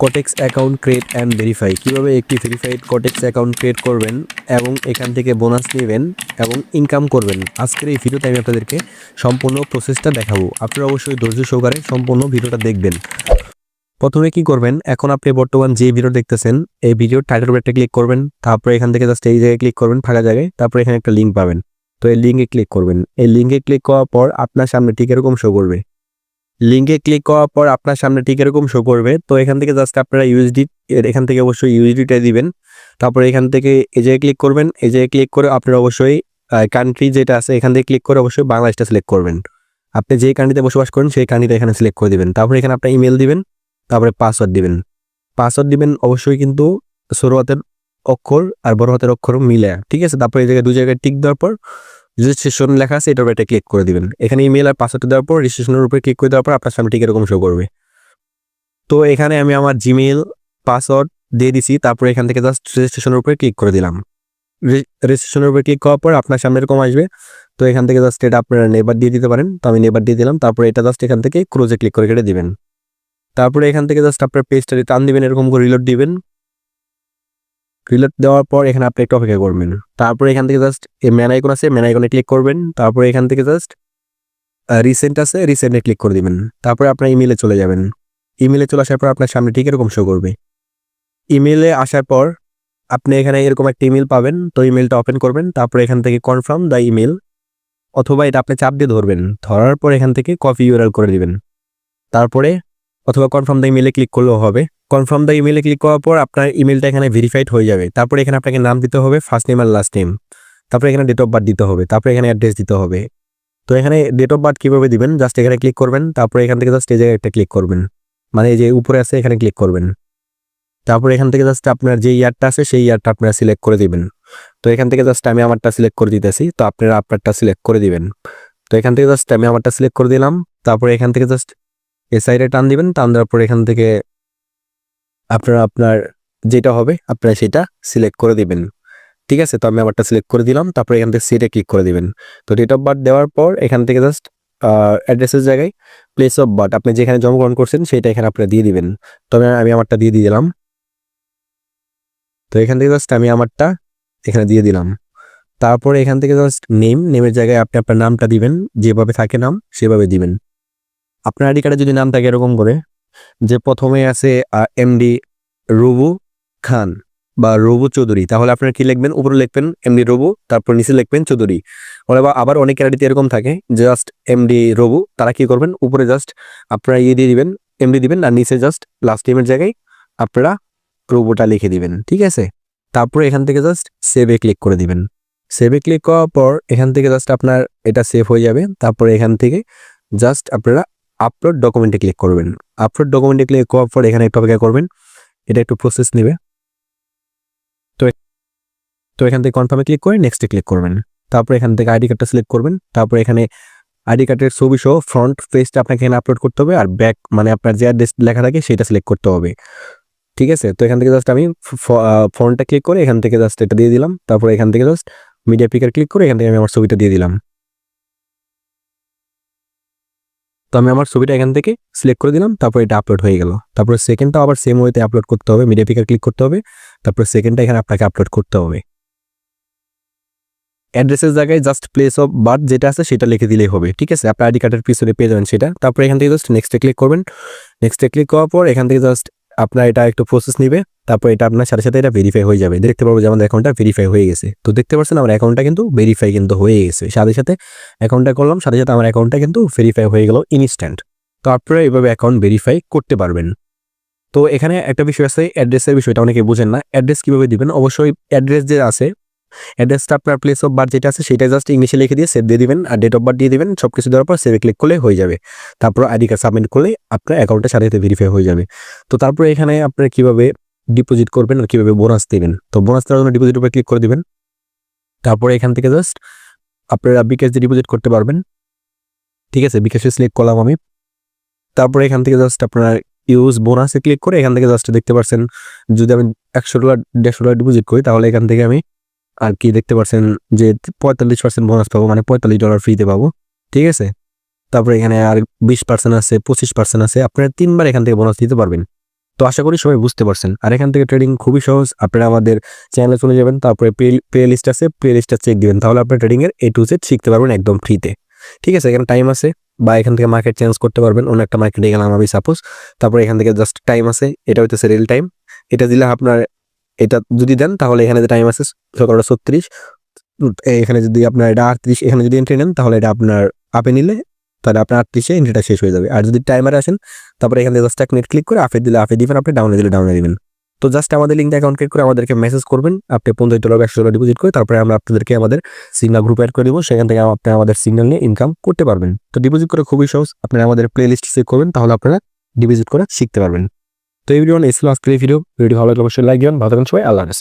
কটেক্স account create and verify, কীভাবে একটি verified কটেক্স account create করবেন এবং এখান থেকে বোনাস নেবেন এবং ইনকাম করবেন। আজকের এই ভিডিওতে আমি আপনাদেরকে সম্পূর্ণ প্রসেসটা দেখাবো। আপনারা অবশ্যই ধৈর্য সহকারে সম্পূর্ণ ভিডিওটা দেখবেন। প্রথমে কি করবেন, এখন আপনি বর্তমান যে ভিডিও দেখতেছেন এই ভিডিওর টাইটেলের উপর একটা ক্লিক করবেন, তারপরে এখান থেকে জাস্ট এই জায়গায় ক্লিক করবেন ফাঁকা জায়গায়, তারপরে এখানে একটা লিঙ্ক পাবেন। তো এই লিঙ্কে ক্লিক করবেন। এই লিঙ্কে ক্লিক করার পর আপনার সামনে ঠিক এরকম শো করবে। লিঙ্কে ক্লিক করার পর আপনার সামনে ঠিক এরকম শো করবে। তো এখান থেকে জাস্ট আপনারা ইউএসডি, এখান থেকে অবশ্যই ইউএসডিটা দিবেন। তারপরে এখান থেকে এই জায়গায় ক্লিক করবেন। এই জায়গায় ক্লিক করে আপনারা অবশ্যই কান্ট্রি যেটা আছে এখান থেকে ক্লিক করে অবশ্যই বাংলাদেশটা সিলেক্ট করবেন। আপনি যে কান্ট্রিতে বসবাস করেন সেই কান্ট্রিটা এখানে সিলেক্ট করে দিবেন। তারপরে এখানে আপনার ইমেল দিবেন, তারপরে পাসওয়ার্ড দিবেন। পাসওয়ার্ড দিবেন অবশ্যই কিন্তু ছোট হাতের অক্ষর আর বড় হাতের অক্ষর মিলে, ঠিক আছে। তারপরে এই জায়গায় দুই জায়গায় টিক দেওয়ার পর রেজিস্ট্রেশন লেখা আছে এটার উপর একটা ক্লিক করে দিবেন। এখানে ইমেল আর পাসওয়ার্ড দেওয়ার পর রেজিস্ট্রেশনের উপরে ক্লিক করে দেওয়ার পর আপনার সামনে ঠিক এরকম শো করবে। তো এখানে আমি আমার জিমেইল পাসওয়ার্ড দিয়ে দিছি, তারপরে এখান থেকে জাস্ট রেজিস্ট্রেশনের উপরে ক্লিক করে দিলাম। রেজিস্ট্রেশনের উপরে ক্লিক করার পর আপনার সামনে এরকম আসবে। তো এখান থেকে জাস্ট এটা আপনারা নেবার দিয়ে দিতে পারেন। তো আমি নেবার দিয়ে দিলাম। তারপরে এটা জাস্ট এখান থেকে ক্লোজে ক্লিক করে কেটে দিবেন। তারপরে এখান থেকে জাস্ট আপনার পেজটা টান দিবেন, এরকম করে রিলোড দিবেন। রিলোড দেওয়ার পর এখানে আপনি একটু অপেক্ষা করবেন। তারপরে এখান থেকে জাস্ট এই ম্যান আইকন আছে, ম্যান আইকনে ক্লিক করবেন। তারপরে এখান থেকে জাস্ট রিসেন্ট আছে, রিসেন্টে ক্লিক করে দিবেন। তারপরে আপনার ইমেলে চলে যাবেন। ইমেলে চলে আসার পর আপনার সামনে ঠিক এরকম শো করবে। ইমেলে আসার পর আপনি এখানে এরকম একটা ইমেল পাবেন। তো ইমেলটা ওপেন করবেন। তারপরে এখান থেকে কনফার্ম দ্য ইমেল, অথবা এটা আপনি চাপ দিয়ে ধরবেন। ধরার পর এখান থেকে কপি ইউআরএল করে দিবেন। তারপরে অথবা কনফার্ম দ্য ইমেলে ক্লিক করলেও হবে। কনফার্ম দ্য ইমেলে ক্লিক করার পর আপনার ইমেলটা এখানে ভেরিফাইড হয়ে যাবে। তারপরে এখানে আপনাকে নাম দিতে হবে, ফার্স্ট নেম আর লাস্ট নেম। তারপরে এখানে ডেট অফ বার্থ দিতে হবে। তারপরে এখানে অ্যাড্রেস দিতে হবে। তো এখানে ডেট অফ বার্থ কীভাবে দিবেন, জাস্ট এখানে ক্লিক করবেন। তারপরে এখান থেকে জাস্ট এই জায়গায় একটা ক্লিক করবেন, মানে এই যে উপরে আছে এখানে ক্লিক করবেন। তারপরে এখান থেকে জাস্ট আপনার যে ইয়ারটা আছে সেই ইয়ারটা আপনারা সিলেক্ট করে দিবেন। তো এখান থেকে জাস্ট আমি আমারটা সিলেক্ট করে দিতেছি, তো আপনারা আপনারটা সিলেক্ট করে দিবেন। তো এখান থেকে জাস্ট আমি আমারটা সিলেক্ট করে দিলাম। তারপরে এখান থেকে জাস্ট এই সাইডে টান দিবেন। টান দেওয়ার পর এখান থেকে আপনারা আপনার যেটা হবে আপনারা সেটা সিলেক্ট করে দিবেন, ঠিক আছে। তো আমি আমারটা সিলেক্ট করে দিলাম। তারপরে এখান থেকে সেটে ক্লিক করে দিবেন। তো ডেট অফ বার্থ দেওয়ার পর এখান থেকে জাস্ট অ্যাড্রেসের জায়গায় প্লেস অফ বার্থ আপনি যেখানে জন্মগ্রহণ করছেন সেটা এখানে আপনারা দিয়ে দিবেন। তবে আমি আমারটা দিয়ে দিলাম। তো এখান থেকে জাস্ট আমি আমারটা এখানে দিয়ে দিলাম। তারপরে এখান থেকে জাস্ট নেমের জায়গায় আপনি আপনার নামটা দিবেন, যেভাবে থাকে নাম সেভাবে দিবেন। আপনার আইডি কার্ডে যদি নাম থাকে এরকম করে, যে প্রথমে আছে এমডি রবু খান বা রবু চৌধুরী, তাহলে আপনার কি লিখবেন, উপরে লিখবেন এমডি রবু, তারপর নিচে লিখবেন চৌধুরী। আবার অনেকের আইডিতে এরকম থাকে জাস্ট এমডি রবু, তারা কি করবেন উপরে জাস্ট আপনারা ইয়ে দিয়ে দিবেন, এমডি দিবেন, আর নিচে জাস্ট লাস্ট নেমের জায়গায় আপনারা রবুটা লিখে দিবেন, ঠিক আছে। তারপরে এখান থেকে জাস্ট সেভে ক্লিক করে দিবেন। সেভে ক্লিক করার পর এখান থেকে জাস্ট আপনার এটা সেভ হয়ে যাবে। তারপরে এখান থেকে জাস্ট আপনারা আপলোড ডকুমেন্টে ক্লিক করবেন। আপলোড ডকুমেন্টে ক্লিক করার পর এখানে একটু অপেক্ষা করবেন, এটা একটু প্রসেস নেবে। তো এখান থেকে কনফার্মে ক্লিক করে নেক্সটে ক্লিক করবেন। তারপর এখান থেকে আইডি কার্ডটা সিলেক্ট করবেন। তারপর এখানে আইডি কার্ডের ছবি সহ ফ্রন্ট পেজটা আপনাকে এখানে আপলোড করতে হবে, আর ব্যাক মানে আপনার যে অ্যাড্রেস লেখা থাকে সেটা সিলেক্ট করতে হবে, ঠিক আছে। তো এখান থেকে জাস্ট আমি ফ্রন্টটা ক্লিক করে এখান থেকে জাস্ট এটা দিয়ে দিলাম। তারপর এখান থেকে জাস্ট মিডিয়া পিকার ক্লিক করে এখান থেকে আমি আমার ছবিটা দিয়ে দিলাম। তো আমি আমার ছবিটা এখান থেকে সিলেক্ট করে দিলাম। তারপর এটা আপলোড হয়ে গেল। তারপর সেকেন্ডটা আবার সেম ওয়েতে আপলোড করতে হবে, মিডিয়া পিকার ক্লিক করতে হবে। তারপর সেকেন্ডটা এখানে আপনাকে আপলোড করতে হবে। অ্যাড্রেসের জায়গায় জাস্ট প্লেস অফ বার্থ যেটা আছে সেটা লিখে দিলেই হবে, ঠিক আছে। আপনার আইডি কার্ডের পিছনে পেয়ে যাবেন সেটা। তারপর এখান থেকে জাস্ট নেক্সটে ক্লিক করবেন। নেক্সটে ক্লিক করার পর এখান থেকে জাস্ট আপনার এটা একটু প্রসেস নিবে। তারপর এটা আপনার সাথে সাথে এটা ভেরিফাই হয়ে যাবে। দেখতে পারবো যে আমাদের অ্যাকাউন্টটা ভেরিফাই হয়ে গেছে। তো দেখতে পাচ্ছেন আমার অ্যাকাউন্টটা কিন্তু ভেরিফাই কিন্তু হয়ে গেছে। সাথে সাথে অ্যাকাউন্টটা করলাম, সাথে সাথে আমার অ্যাকাউন্টটা কিন্তু ভেরিফাই হয়ে গেল ইনস্ট্যান্ট। তো আপনারা এইভাবে অ্যাকাউন্ট ভেরিফাই করতে পারবেন। তো এখানে একটা বিষয় আছে, অ্যাড্রেসের বিষয়টা অনেকে বুঝেন না। অ্যাড্রেস কীভাবে দিবেন, অবশ্যই অ্যাড্রেস যে আছে অ্যাড্রেসটা আপনার প্লেস অফ বার্থ যেটা আছে সেটা জাস্ট ইংলিশে লিখে দিয়ে সেভ দিয়ে দিবেন, আর ডেট অফ বার্থ দিয়ে দিবেন। সব কিছু দেওয়ার পর সেভে ক্লিক করলে হয়ে যাবে। তারপর আইডি কার্ড সাবমিট করলে আপনার অ্যাকাউন্টটা সাথে সাথে ভেরিফাই হয়ে যাবে। তো তারপরে এখানে আপনারা কীভাবে ডিপোজিট করবেন আর কীভাবে বোনাস দেবেন, তো বোনাস দেওয়ার জন্য ডিপোজিট উপরে ক্লিক করে দিবেন। তারপরে এখান থেকে জাস্ট আপনারা বিকাশ দিয়ে ডিপোজিট করতে পারবেন, ঠিক আছে। বিকাশে সিলেক্ট করলাম আমি। তারপরে এখান থেকে জাস্ট আপনার ইউজ বোনাসে ক্লিক করে এখান থেকে জাস্ট দেখতে পাচ্ছেন যদি আমি $100 $150 ডিপোজিট করি তাহলে এখান থেকে আমি আর কি দেখতে পাচ্ছেন যে 45% বোনাস পাবো, মানে $45 ফ্রিতে পাবো, ঠিক আছে। তারপরে এখানে আর 20% আছে, 25% আছে। আপনারা 3বার এখান থেকে বোনাস দিতে পারবেন। তো আশা করি সবাই বুঝতে পারছেন। আর এখান থেকে ট্রেডিং খুবই সহজ। আপনারা আমাদের চ্যানেলে চলে যাবেন, তারপরে প্লে লিস্ট আছে, প্লে লিস্টটা চেক দিবেন, তাহলে আপনার ট্রেডিং এর A to Z শিখতে পারবেন একদম ফ্রিতে। ঠিক আছে, এখানে টাইম আছে, বা এখান থেকে মার্কেট চেঞ্জ করতে পারবেন। অন্য একটা মার্কেটে গেলাম আমি সাপোজ, তারপরে এখান থেকে জাস্ট টাইম আছে, এটা হইতেছে রিয়েল টাইম। এটা দিলে আপনার, এটা যদি দেন তাহলে এখানে যে টাইম আছে সকাল 36, এখানে যদি আপনার এটা 38, এখানে যদি এন্ট্রি নেন তাহলে এটা আপনার আপে নিলে তাহলে আপনার 38-এ এন্ট্রিটা শেষ হয়ে যাবে। আর যদি টাইমারে আসেন তারপরে এখানে জাস্ট 1 মিনিট ক্লিক করে আপে দিলে আপে দিবেন, আপনি ডাউনে দিলে ডাউনে দিবেন। তো জাস্ট আমাদের লিঙ্কটা অ্যাকাউন্ট ক্রিয়েট করে আমাদেরকে মেসেজ করবেন, আপনি $50 বা $100 ডিপোজিট করে তারপরে আমরা আপনাদেরকে আমাদের সিগনাল গ্রুপে অ্যাড করে দিব, সেখান থেকে আপনি আমাদের সিগনাল নিয়ে ইনকাম করতে পারবেন। তো ডিপোজিট করে খুবই সহজ, আপনারা আমাদের প্লে লিস্ট চেক করবেন, তাহলে আপনারা ডিপোজিট করে শিখতে পারবেন। তো এই ভিডিও এই ছিল আজকের এই ভিডিও ভালো লাগলে অবশ্যই লাইক দিবেন। ভালো থাকবেন সবাই, আল্লাহ হাফেজ।